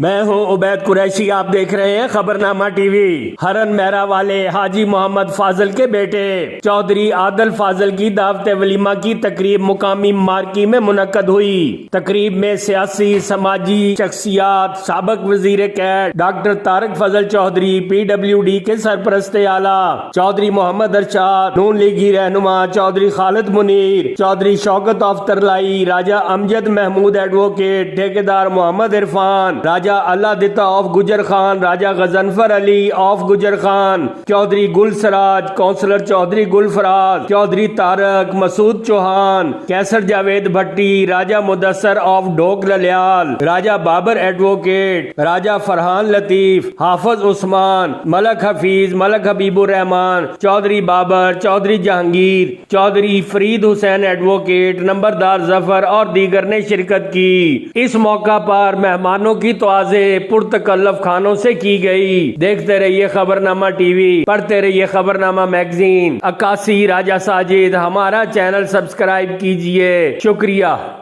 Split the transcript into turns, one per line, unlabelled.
मैं हूं उबैद कुरैशी। आप देख रहे हैं खबरनामा टीवी। हरन मेहरा वाले हाजी मोहम्मद फाजल के बेटे चौधरी आदल फाजल की दावत वलीमा की तकरीब मुकामी मार्की में मुनक्कद हुई। तकरीब में सियासी समाजी शख्सियात, साबिक वजीर कैट डॉक्टर तारक फजल चौधरी, PWD के सरपरस्त आला चौधरी मोहम्मद अरशाद, नून लीगी रहनुमा चौधरी खालिद मुनीर, चौधरी शौकत अख्तरलाई, राजा अमजद महमूद एडवोकेट, ठेकेदार Mohammad Irfan, Raja Allah Ditta of Gujar Khan, Raja Ghazanfar Ali of Gujar Khan, Chaudhry Gul Siraj, councillor Chaudhry Gul Faraz, Chaudhry Tariq, Masood Chauhan, Qaiser Javed Bhatti, Raja Mudassar of Dhok Lalyal, Raja Babar advocate, Raja Farhan Latif, Hafiz Usman, Malik Hafeez, Malik Habibur Rahman, Chaudhry Babar, Chaudhry Jahangir, Chaudhry Farid Hussain advocate, नंबरदार जफर और दीगर ने शिरकत की। इस मौका पर मेहमानों की तवाज़े पुरतकल्लफ खानों से की गई। देखते रहिए खबरनामा टीवी, पढ़ते रहिए खबरनामा मैगजीन। 81 राजा साजिद, हमारा चैनल सब्सक्राइब कीजिए। शुक्रिया।